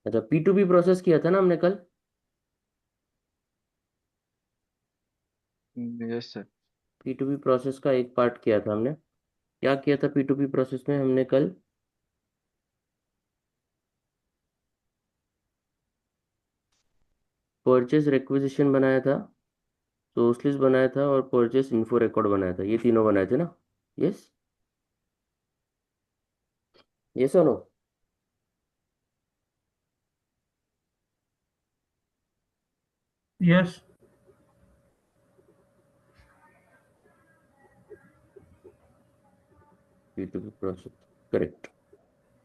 अच्छा, P2P process किया था ना हमने कल। Yes sir. P2P प्रोसेस का एक पार्ट किया था हमने। क्या किया था P2P प्रोसेस में हमने कल? परचेज रिक्वेजिशन बनाया था, सोर्स लिस्ट बनाया था और परचेस इन्फो रिकॉर्ड बनाया था। ये तीनों बनाए थे ना? यस, यस और no? Yes. P2P process, correct.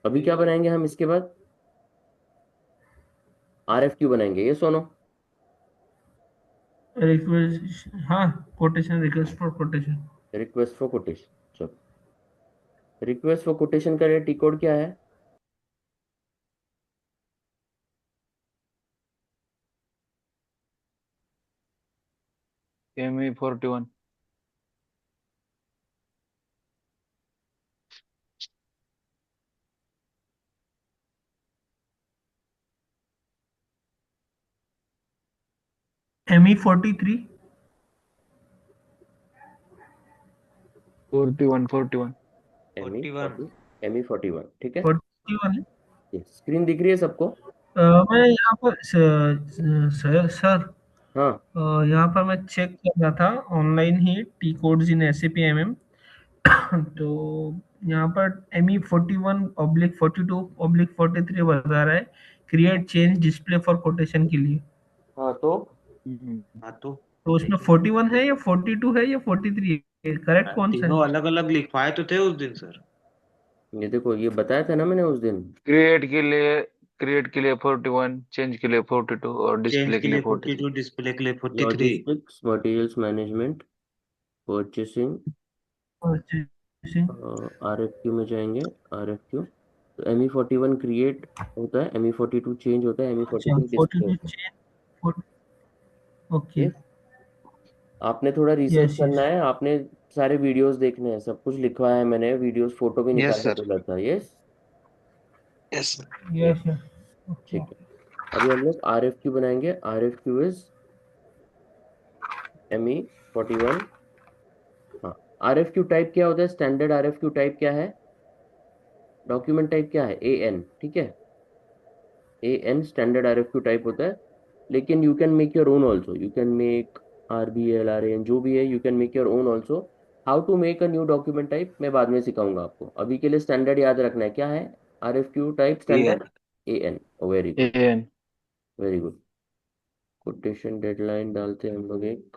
अभी क्या बनाएंगे हम इसके बाद? RFQ बनाएंगे, ये सोनो। रिक्वेस्ट, हाँ, quotation, request for quotation. Request for quotation. चलो, रिक्वेस्ट फॉर कोटेशन का टी कोड क्या है? ME41। ME43। 41 41। M E 41। 41, ठीक है। 41 है। स्क्रीन दिख रही है सबको? मैं यहाँ पर सर, हाँ। यहाँ पर मैं चेक कर रहा था ऑनलाइन ही टी कोड्स इन SAP MM। तो यहाँ पर ME41/42/43 बता रहा है create change display for quotation के लिए। हाँ तो हाँ तो तो उसमें 41 है या 42 है या 43 है, करेक्ट कौन सा तीनों है? अलग अलग लिखवाए तो थे उस दिन सर। ये देखो, ये बताया था ना मैंने उस दिन। क्रिएट के लिए 41, चेंज के लिए 42 और चेंज डिस्प्ले के के लिए लिए 43। 42, डिस्प्ले के लिए 43। Logistics, materials management, purchasing, purchasing. RFQ में जाएंगे। RFQ तो ME41 क्रिएट होता है, ME42 चेंज होता है, अच्छा, ME42 डिस्प्ले 42 होता चेंज। ओके। है। आपने थोड़ा रिसर्च यस करना यस। है, आपने सारे वीडियोस देखने हैं, सब कुछ लिखवाया है मैंने, वीडियोस फोटो भी यस निकालने सर। बोला था। Yes, yes sir. Yes yes. Okay. ठीक है। अभी हम लोग RFQ बनाएंगे। RFQ is ME41। हाँ, RFQ टाइप क्या होता है? स्टैंडर्ड RFQ टाइप क्या है? डॉक्यूमेंट टाइप क्या है? AN, ठीक है। AN स्टैंडर्ड RFQ टाइप होता है। लेकिन you can make your own also, you can make RBL, RAN जो भी है, you can make your own also. How to make a new document type मैं बाद में सिखाऊंगा आपको। अभी के लिए स्टैंडर्ड याद रखना है। क्या है RFQ टाइप ये standard? AN। Very good, N. Very good. Quotation deadline डालते हैं हम लोग एक।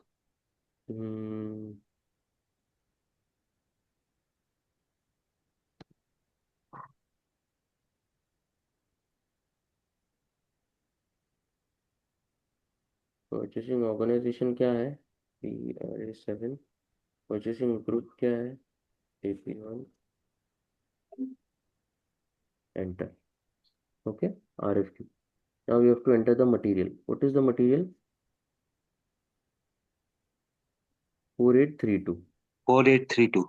परचेसिंग ऑर्गेनाइजेशन क्या है? PRA7। परचेसिंग ग्रुप क्या है? AP1। Enter. Okay, RFQ। Now you have to enter the material. What is the material? 4832। 4832।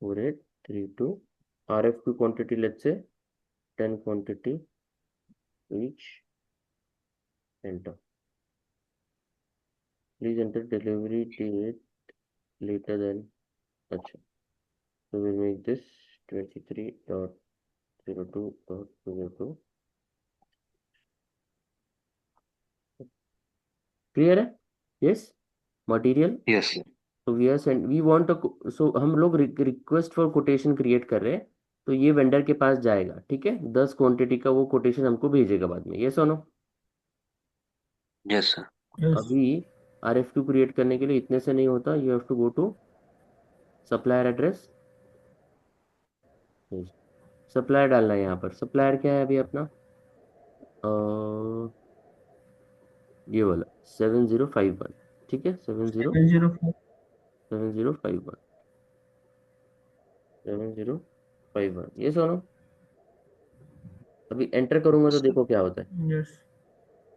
4832। RFQ quantity, let's say 10 quantity each. Enter. Please enter delivery date later than. अच्छा, so we'll make this 23.02.02। Clear है? Yes. Material, yes sir. तो we are send, we want a, so हम लोग request for quotation create कर रहे हैं। तो ये वेंडर के पास जाएगा, ठीक है। 10 क्वांटिटी का वो कोटेशन हमको भेजेगा बाद में। यस और नो? Yes sir. यस। अभी RFQ क्रिएट करने के लिए इतने से नहीं होता, you have to go to supplier address. Supplier डालना है यहाँ पर। सप्लायर क्या है अभी अपना? ये वाला 7051, ठीक है। 704। 7051। 7051, ये सुनो। अभी एंटर करूंगा तो देखो क्या होता है। यस।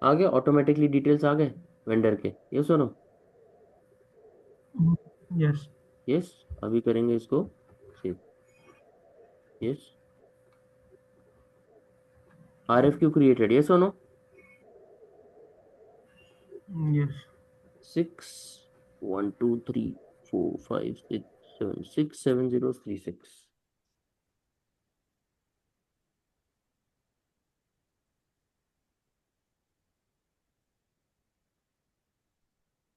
आ गया ऑटोमेटिकली, डिटेल्स आ गए वेंडर के। ये सुनो। यस। यस, अभी करेंगे इसको save. Yes, RFQ created, yes or no? Yes. 6 1 2 3 4 5 6 7 6 7 0 3 6.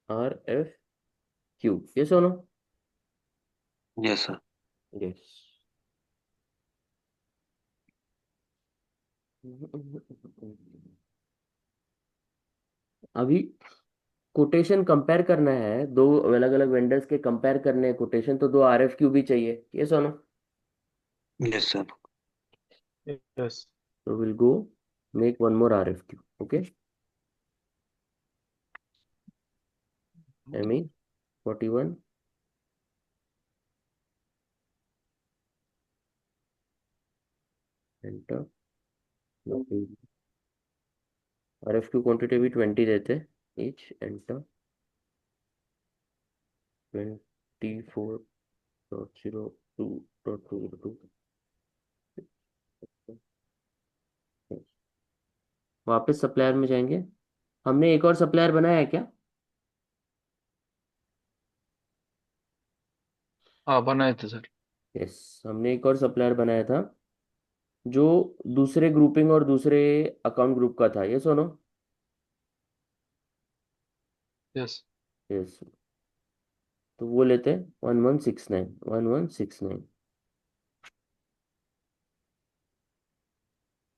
RFQ, yes or no? Yes, sir. Yes. अभी कोटेशन कंपेयर करना है, दो अलग अलग वेंडर्स के कंपेयर करने हैं कोटेशन, तो दो RFQ भी चाहिए, ये सुनो। Yes, sir. Yes. So we'll go make one more RFQ, okay? ME 41 enter। RFQ quantity भी 20 देते, each enter 24.02.202। वापस सप्लायर में जाएंगे। हमने एक और सप्लायर बनाया है क्या? हाँ बनाए थे सर। यस, हमने एक और सप्लायर बनाया था जो दूसरे ग्रुपिंग और दूसरे अकाउंट ग्रुप का था, ये सुनो। यस। यस, तो वो लेते हैं 1169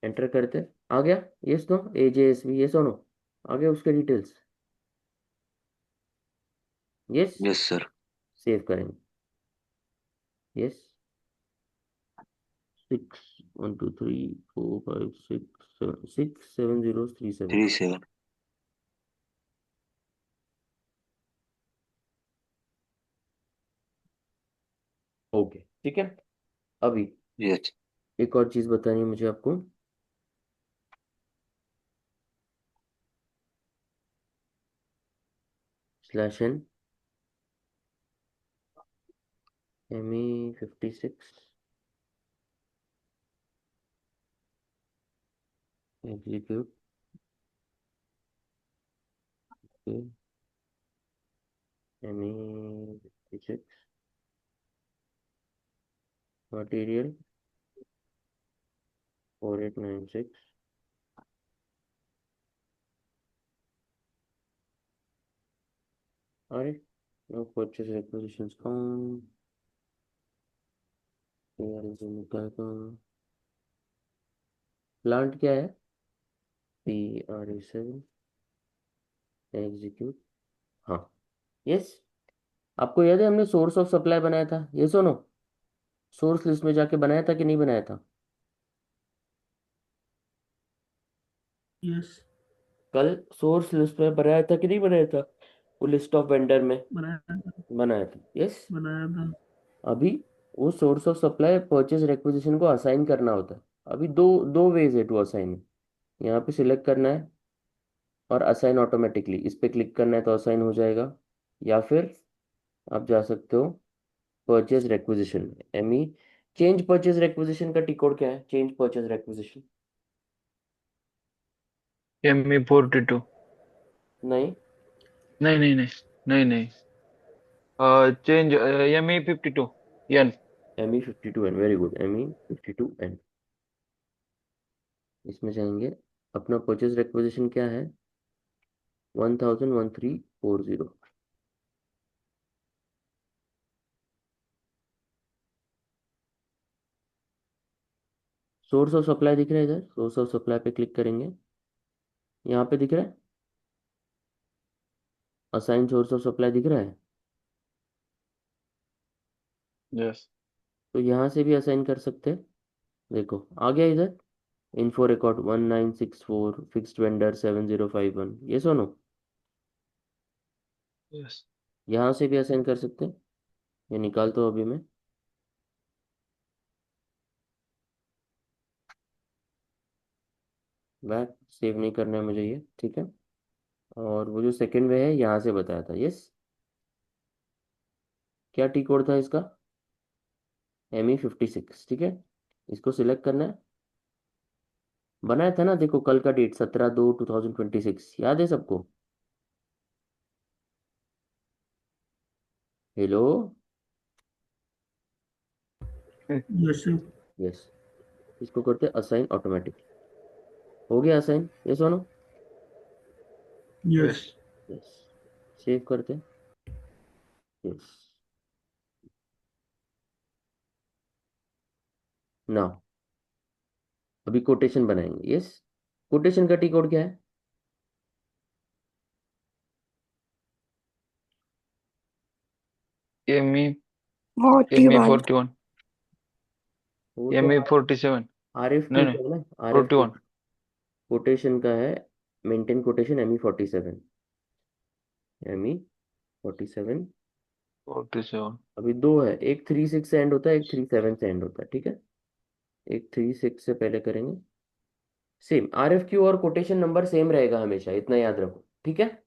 एंटर करते, आ गया। यस नो, AJSV, ये सुनो, आ गया उसके details. Yes, Yes, sir. Save करेंगे। यस, 6 1 2 3 4 5 6 7 6 7 0 3 7। 37. ओके, ठीक है। अभी Yes. एक और चीज बतानी है मुझे आपको। /n ME56 execute ME56 material 4896। अरे नो परचेज रिक्वेजिशंस काउंट, प्लांट क्या है? PRE7 execute. हाँ, यस। आपको याद है हमने सोर्स ऑफ सप्लाई बनाया था, ये सुनो। सोर्स लिस्ट में जाके बनाया था कि नहीं बनाया था? यस, कल सोर्स लिस्ट में बनाया था कि नहीं बनाया था? वो लिस्ट ऑफ वेंडर में बनाया था। बनाया था, यस। बनाया था। अभी वो source of supply purchase requisition को असाइन करना होता है। अभी दो दो वेज है टू असाइन। यहाँ पे सिलेक्ट करना है और असाइन ऑटोमेटिकली, इस पे क्लिक करना है तो असाइन हो जाएगा। या फिर आप जा सकते हो परचेज रिक्वेजिशन में, ME चेंज परचेज रिक्वेजिशन का टी कोड क्या है? Change purchase requisition, ME42। नहीं, नहीं नहीं नहीं। नहीं नहीं। Change ME52 N. ME52N, very good, ME52N। इसमें जाएंगे, अपना परचेज रिक्वेजिशन क्या है? 101340। सोर्स ऑफ सप्लाई दिख रहा है इधर, सोर्स ऑफ सप्लाई पे क्लिक करेंगे, यहाँ पे दिख रहा है असाइन सोर्स ऑफ सप्लाई दिख रहा है। यस। तो यहाँ से भी असाइन कर सकते हैं। देखो आ गया इधर, इन्फो रिकॉर्ड 1964 फिक्स्ड वेंडर 7051, ये सुनो। यस। यहाँ से भी असाइन कर सकते हैं। ये निकालता हूँ अभी मैं। बैक सेव नहीं करना है मुझे ये, ठीक है। और वो जो सेकंड वे है यहाँ से बताया था, यस। क्या टी कोड था इसका? ME56, ठीक है। इसको सिलेक्ट करना है बनाया था ना, देखो कल का डेट 17/2/2026, याद है सबको? हेलो। Yes sir. यस। इसको करते हैं असाइन ऑटोमेटिक। हो गया असाइन, ये सुनो। यस। यस। यस। सेव करते हैं। यस। ना, अभी कोटेशन बनाएंगे। यस। कोटेशन का टी कोड क्या है? एमई 41 41 वो तो एमई 47 RF नहीं क्यू नहीं का है ना, RF क्यू। 41 कोटेशन का है, मेंटेन कोटेशन ME47। ME47। 47 अभी दो है, एक 36 से एंड होता है, एक 37 से एंड होता है, ठीक है। एक 36 से पहले करेंगे। सेम RF क्यू और कोटेशन नंबर सेम रहेगा हमेशा, इतना याद रखो, ठीक है।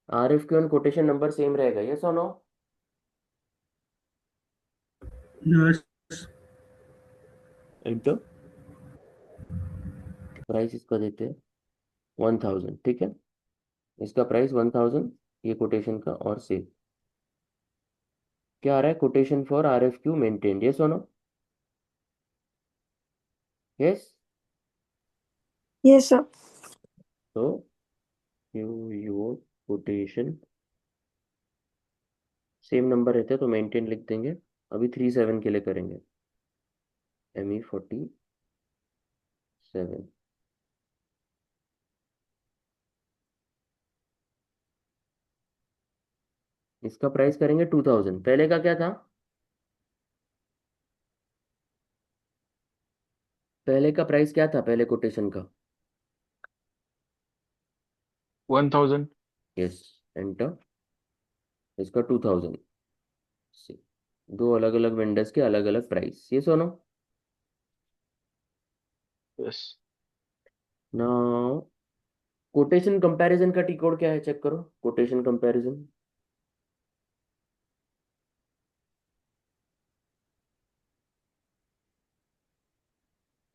RF क्यू और कोटेशन नंबर सेम रहेगा, यस और नो? यस। एंटर। प्राइस इसका देते हैं 1000, ठीक है। इसका प्राइस 1000, ये कोटेशन का, और सेव। क्या आ रहा है? Quotation for RF Q maintain, yes और नो? यस। yes sir तो योर कोटेशन सेम नंबर रहते हैं तो मेंटेन लिख देंगे। अभी 37 के लिए करेंगे। ME47। इसका प्राइस करेंगे 2000। पहले का क्या था? पहले का प्राइस क्या था, पहले कोटेशन का? 1000 यस। एंटर। इसका 2000। दो अलग अलग वेंडर्स के अलग अलग प्राइस, ये सुनो। यस नाउ कोटेशन कंपैरिजन का टी कोड क्या है, चेक करो। Quotation comparison.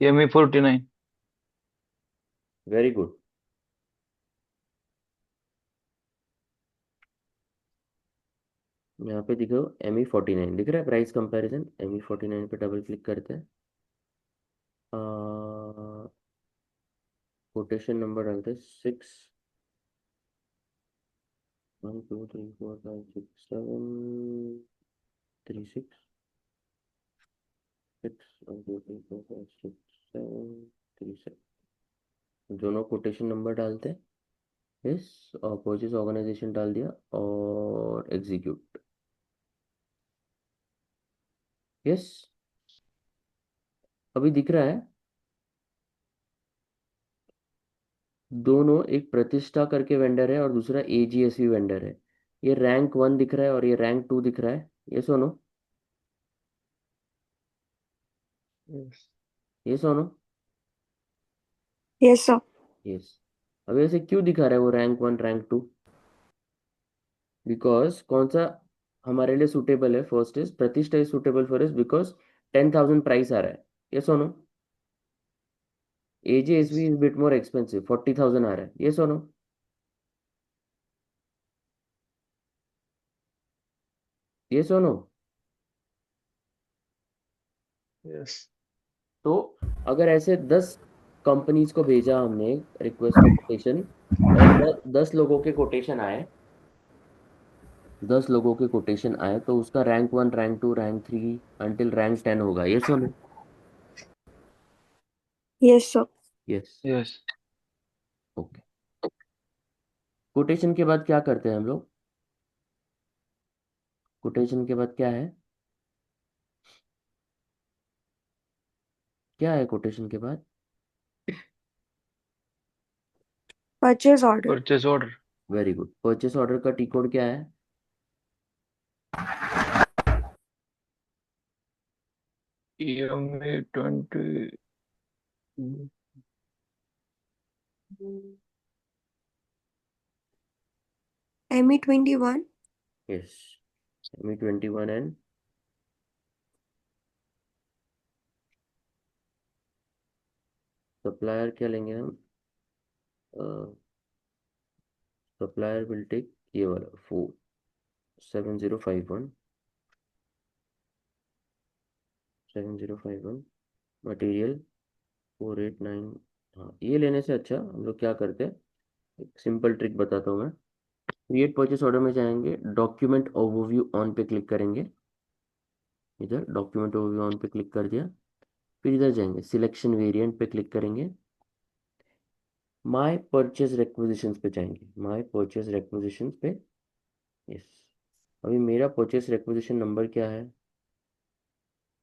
ME 49 very good. यहाँ पे दिखो ME49 दिख रहा है, प्राइस कंपैरिजन। ME49 पे डबल क्लिक करते हैं। कोटेशन नंबर डालते हैं 6, 1 2 3 4 5 6 7 3 6 6 1 2 3 4 5 6 7 3 7। दोनों कोटेशन नंबर डालते हैं। यस। और परचेज ऑर्गेनाइजेशन डाल दिया और एग्जीक्यूट। यस। अभी दिख रहा है दोनों, एक प्रतिष्ठा करके वेंडर है और दूसरा AGSV वेंडर है। ये रैंक 1 दिख रहा है और ये रैंक 2 दिख रहा है, ये सुनो। यस ये सुनो। yes sir yes. अब ऐसे क्यों दिखा रहा है वो रैंक 1 रैंक 2? बिकॉज कौन सा हमारे लिए सुटेबल है? First is Pratishtha is suitable for is because 10,000 price आ रहा है, ये सुनो। AGSV is bit more expensive, 40,000 आ रहा है, ये सुनो। ये सुनो। यस तो अगर ऐसे 10 कंपनीज को भेजा हमने रिक्वेस्ट फॉर कोटेशन, और 10 लोगों के कोटेशन आए, 10 लोगों के कोटेशन आए, तो उसका rank 1 rank 2 rank 3 until rank 10 होगा, ये सुनो। yes sir yes. Yes okay. Quotation के बाद क्या करते हैं हम लोग? कोटेशन के बाद क्या है? क्या है कोटेशन के बाद? purchase order purchase order very good. Purchase order का टी कोड क्या है? ME 20 ME21 yes. ME21 and supplier क्या लेंगे हम? सप्लायर विल टेक ये वाला 7051 7051 मटेरियल 489। हाँ, ये लेने से अच्छा हम लोग क्या करते हैं, एक सिंपल ट्रिक बताता हूँ मैं। क्रिएट परचेस ऑर्डर में जाएंगे, डॉक्यूमेंट ओवरव्यू ऑन पे क्लिक करेंगे। इधर डॉक्यूमेंट ओवरव्यू ऑन पे क्लिक कर दिया। फिर इधर जाएंगे, सिलेक्शन वेरिएंट पे क्लिक करेंगे। माय परचेज रिक्वेजिशंस पे जाएंगे, माय परचेज रिक्वेजिशंस पे। यस, अभी मेरा परचेज रिक्वेजिशन नंबर क्या है?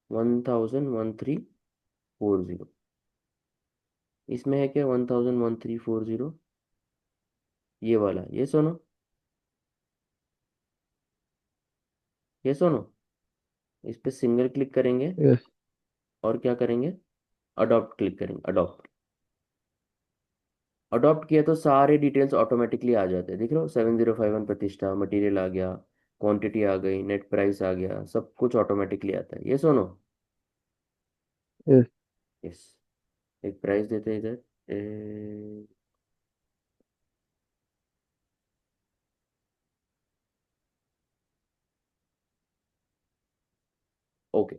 101340। इसमें है क्या 101340? ये वाला, ये सुनो, ये सुनो। इस पे सिंगल क्लिक करेंगे यस और क्या करेंगे, अडॉप्ट क्लिक करेंगे। अडॉप्ट, अडॉप्ट किया तो सारे डिटेल्स ऑटोमेटिकली आ जाते हैं। देख रहे हो, 7051 प्रतिष्ठा, मटेरियल आ गया, क्वांटिटी आ गई, नेट प्राइस आ गया, सब कुछ ऑटोमेटिकली आता है। ये सुनो। यस यस, एक प्राइस देते हैं इधर। ओके,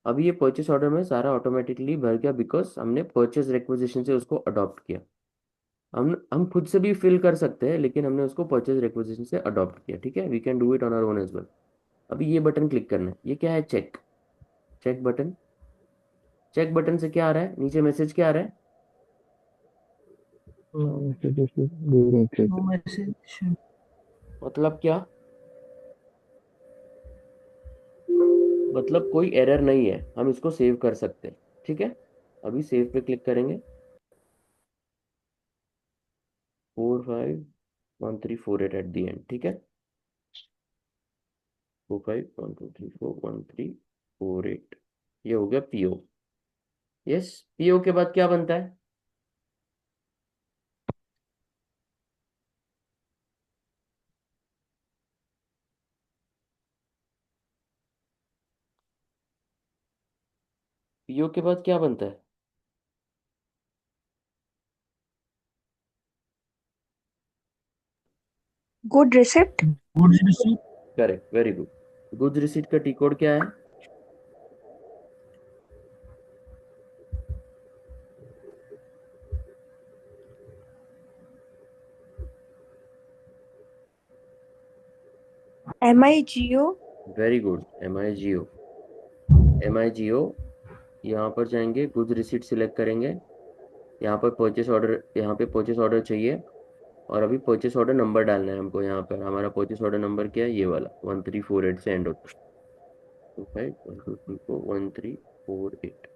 अभी ये परचेस ऑर्डर में सारा ऑटोमेटिकली भर गया, बिकॉज हमने परचेस रिक्वेजिशन से उसको अडॉप्ट किया। हम खुद से भी फिल कर सकते हैं, लेकिन हमने उसको परचेज रिक्वेजिशन से अडॉप्ट किया। ठीक है, we can do it on our own as well. अभी ये बटन क्लिक करना है, ये क्या है? Check, check button. Check button से क्या आ रहा है, नीचे मैसेज क्या आ रहा है? Show message. मतलब क्या? मतलब कोई एरर नहीं है, हम इसको सेव कर सकते हैं। ठीक है, अभी सेव पे क्लिक करेंगे। 451348 एट दी एंड। ठीक है, 4512341348, ये हो गया पीओ। यस, पीओ के बाद क्या बनता है? पीओ के बाद क्या बनता है? Good receipt. Goods receive. Correct, very good. Goods receipt का टी कोड क्या है? MIGO. वेरी गुड, एम आई जी ओ। एम आई जी ओ, यहाँ पर जाएंगे, गुड्स रिसीट सिलेक्ट करेंगे। यहाँ पर परचेस ऑर्डर, यहाँ पे परचेस ऑर्डर चाहिए, और अभी परचेस ऑर्डर नंबर डालना है हमको। यहाँ पर हमारा परचेस ऑर्डर नंबर क्या है? ये वाला 1348 से एंड होता है। 2512341348,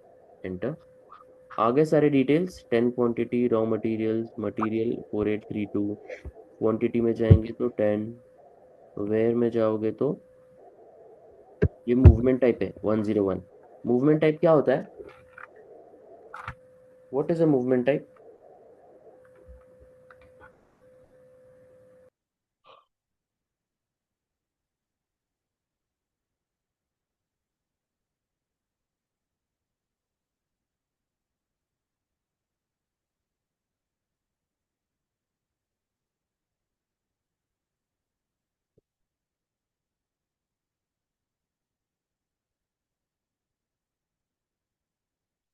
एंटर। आगे सारे details, 10 quantity, raw materials, material 4832। Quantity में जाएंगे तो 10, वेयर में जाओगे तो ये मूवमेंट टाइप है 101। मूवमेंट टाइप क्या होता है? What is a movement type?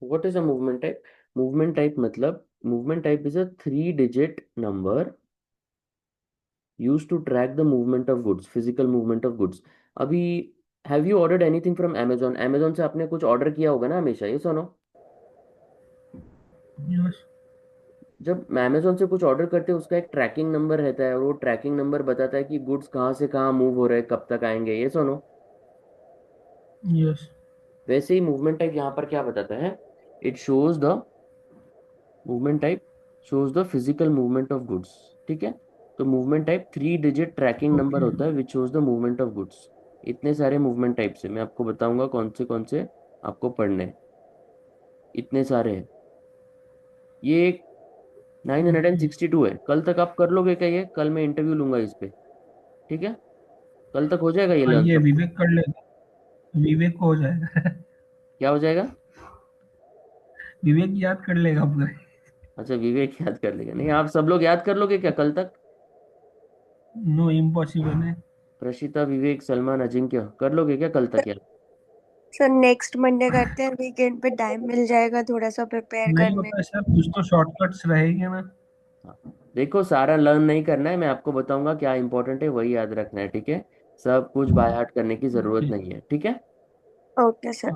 What is a movement type? Movement type मतलब, movement type is a 3 digit number used to track the movement of goods, physical movement of goods। अभी have you ordered anything from Amazon? Amazon से आपने कुछ order किया होगा ना हमेशा, ये सुनो। यस। जब अमेजोन से कुछ ऑर्डर करते हैं, उसका एक ट्रैकिंग नंबर रहता है, और वो ट्रैकिंग नंबर बताता है कि गुड्स कहाँ से कहाँ मूव हो रहे हैं, कब तक आएंगे, ये सुनो। यस। वैसे ही मूवमेंट टाइप यहाँ पर क्या बताता है? It shows the movement type, shows the physical movement of goods. ठीक है, तो movement type 3 digit tracking number okay. होता है which shows the movement of goods. इतने सारे मूवमेंट टाइप से मैं आपको बताऊंगा कौन से आपको पढ़ने हैं। इतने सारे हैं, ये 962 है। कल तक आप कर लोगे क्या? ये कल मैं इंटरव्यू लूंगा इस पे। ठीक है, कल तक हो जाएगा ये हाँ, लर्न ये सब कुछ? विवेक कर लेगा। विवेक को हो जाएगा। क्या हो जाएगा? विवेक याद कर लेगा पूरे। अच्छा विवेक याद कर लेगा, नहीं आप सब लोग याद कर लोगे क्या कल तक? नो, इम्पॉसिबल है। प्रशिता, विवेक, सलमान, अजिंक्य कर लोगे क्या कल तक याद? सर नेक्स्ट मंडे करते हैं, वीकेंड पे टाइम मिल जाएगा थोड़ा सा प्रिपेयर नहीं करने। होता है सर, कुछ तो शॉर्टकट्स रहेंगे ना। हाँ। देखो सारा लर्न नहीं करना है, मैं आपको बताऊंगा क्या इंपॉर्टेंट है वही याद रखना है, ठीक है? सब कुछ बाय हार्ट करने की जरूरत ओके। नहीं है, ठीक है? Okay sir.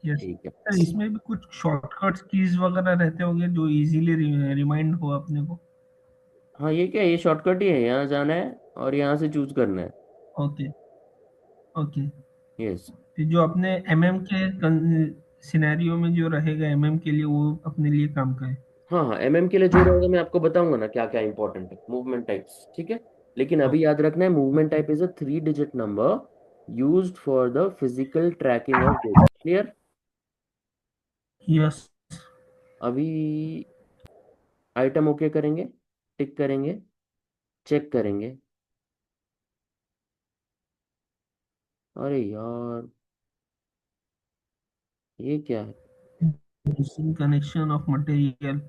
यस ठीक है। सर, इसमें भी कुछ शॉर्टकट्स कीज वगैरह रहते होंगे जो इजीली रिमाइंड हो अपने को। हाँ ये क्या है, ये शॉर्टकट ही है, यहाँ जाना है और यहाँ से चूज करना है। ओके। ओके। यस। फिर जो अपने एमएम के सिनेरियो में जो रहेगा एमएम के लिए, वो अपने लिए काम का है। हाँ हाँ, एमएम के लिए जो रहेगा मैं आपको बताऊंगा ना क्या क्या इंपॉर्टेंट है, मूवमेंट टाइप्स, ठीक है? लेकिन अभी याद रखना है, movement type is a 3 digit number used for the physical tracking of data, clear? Yes. अभी आइटम ओके करेंगे, टिक करेंगे, चेक करेंगे। अरे यार ये क्या है? Missing connection of material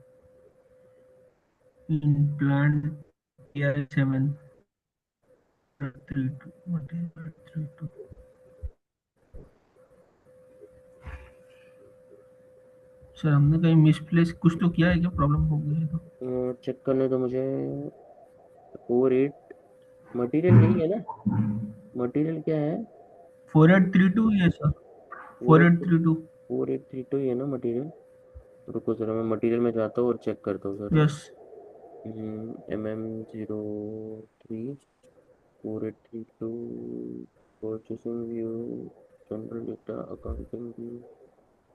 in plant AI7 32 material 32। Sir हमने कहीं मिसप्लेस कुछ तो किया है क्या, प्रॉब्लम हो गई है तो? चेक करने दो मुझे। 48 मटेरियल यही है ना? मटेरियल क्या है? 4832 ये सर, फोर एट 4832। 4832 ही है ना मटेरियल? रुको जरा मैं मटेरियल में जाता हूँ और चेक करता हूँ जरा। Yes. MM03 4832 purchasing view, general data, accounting view,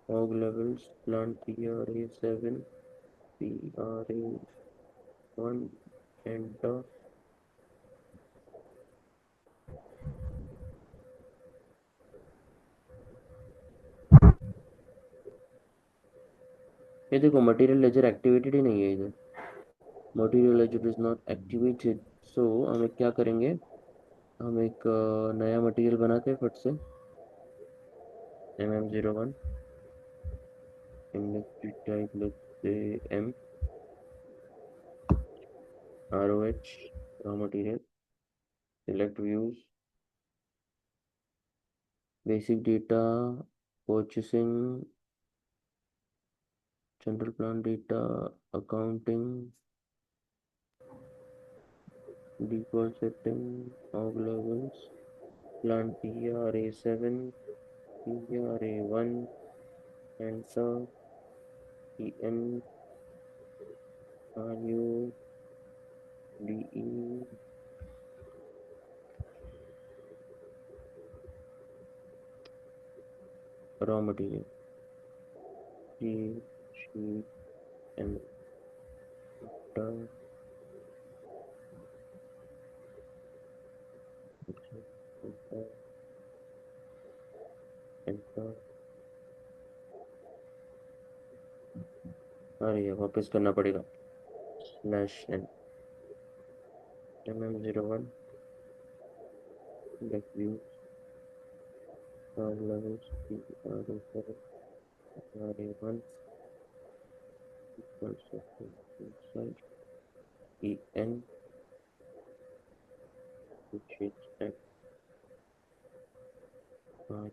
org levels, plant PRA7 PRA1, enter. ये देखो मटेरियल लेजर एक्टिवेटेड ही नहीं है इधर, material ledger is not activated. So हम एक क्या करेंगे, हम एक नया मटेरियल बनाते हैं फट से। MM01 इंडस्ट्री टाइप लेते M ROH, raw material, select views, basic data, purchasing, general plan data, accounting, default setting, fog levels, plan PRA7 PRA1, enter. EN RUDE, raw material G sheet, enter, enter, enter। अरे ये वापस करना पड़ेगा, slash MM01 back view, file levels PRA7 PRA1, equals to inside EN, which is at 5।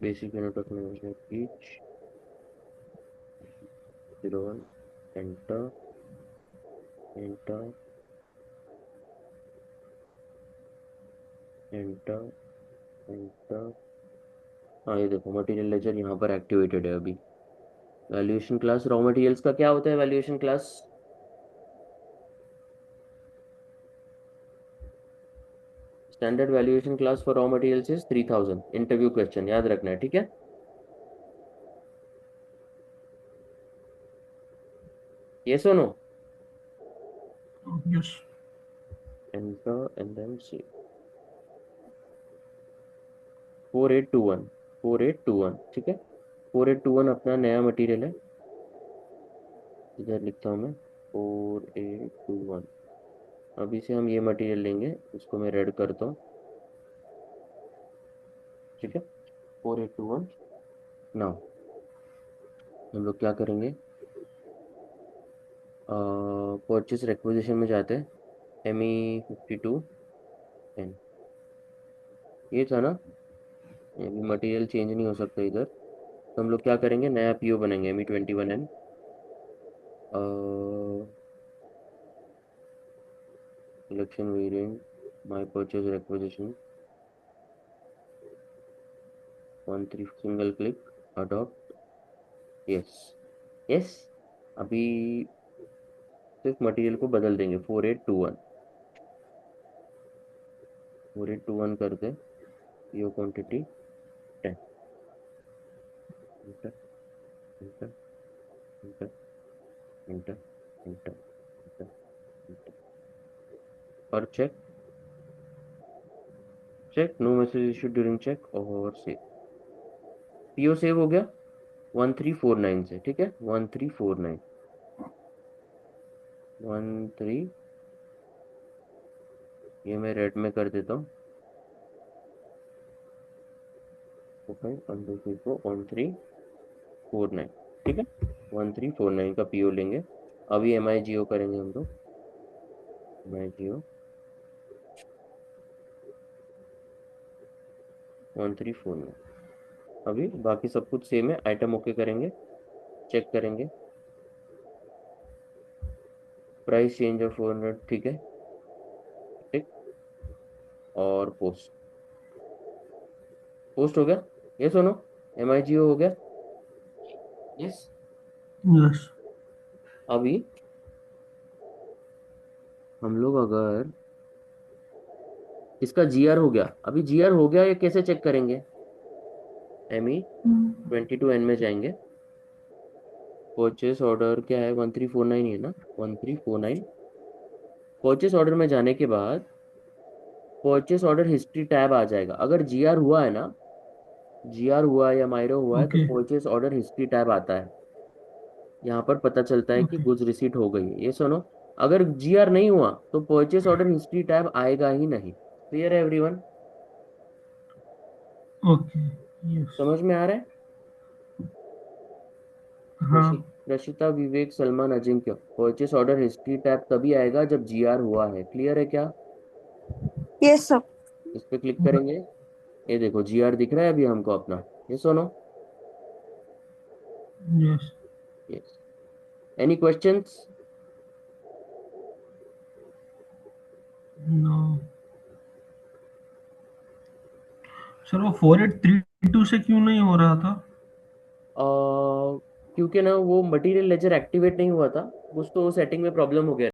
basic unit of measure each 01, enter, enter, enter, enter। हाँ ये देखो material laser यहाँ पर एक्टिवेटेड है अभी। वैल्यूएशन क्लास रॉ मटेरियल्स का क्या होता है valuation class? Standard valuation class for raw materials is 3000। Interview question याद रखना है, ठीक है? ये सुनो, Yes. enter and then save. 4821 ठीक है। 4821 अपना नया मटेरियल है, इधर लिखता हूँ मैं 4821। अभी से हम ये मटेरियल लेंगे, इसको मैं रेड करता हूँ, ठीक है। 4821 नाउ हम लोग क्या करेंगे, परचेस रिक्विजिशन में जाते हैं, ME52N ये था ना, ये भी मटेरियल चेंज नहीं हो सकता इधर, तो हम लोग क्या करेंगे, नया PO बनाएंगे ME21N। Selection variant my purchase requisition 13 single click adopt, yes yes. अभी सिर्फ मटेरियल को बदल देंगे 4821 करते, PO quantity 10, enter enter enter enter enter enter enter और check no message issue during check और सेव। PO सेव हो गया 1349 से, ठीक है। 1349 13, ये मैं रेड में कर देता हूँ, ओके 1349, ठीक है। 1349 का PO लेंगे। अभी MIGO करेंगे हम लोग, MIGO 1349। अभी बाकी सब कुछ सेम है, आइटम ओके करेंगे, चेक करेंगे, प्राइस चेंज ऑफ 400, ठीक है, ठीक। और पोस्ट हो गया, ये सुनो MIGO हो गया, यस। Yes. अभी हम लोग अगर इसका GR हो गया, अभी GR हो गया, ये कैसे चेक करेंगे, ME22N में जाएंगे, परचेस ऑर्डर क्या है 1349 है ना, 1349। परचेस ऑर्डर में जाने के बाद परचेस ऑर्डर हिस्ट्री टैब आ जाएगा, अगर GR हुआ है ना, GR हुआ है या माइरो हुआ है तो Okay. Purchase order history tab आता है, यहाँ पर पता चलता है कि Okay. गुड्स रिसीट हो गई है, ये सुनो। अगर GR नहीं हुआ तो परचेस ऑर्डर हिस्ट्री टैब आएगा ही नहीं। क्लियर है एवरीवन, Okay. Yes. समझ में आ रहा है। हाँ. Rashita, Vivek, Salman, Ajinkya, purchase order history tab तभी आएगा जब GR हुआ है। क्लियर है क्या, यस सर। इस पे क्लिक करेंगे, ये देखो GR दिख रहा है अभी हमको अपना, ये सुनो, Yes. Yes. Any questions? No. Sir वो 4832 से क्यों नहीं हो रहा था? क्योंकि ना वो मटेरियल लेजर एक्टिवेट नहीं हुआ था, कुछ तो सेटिंग में प्रॉब्लम हो गया।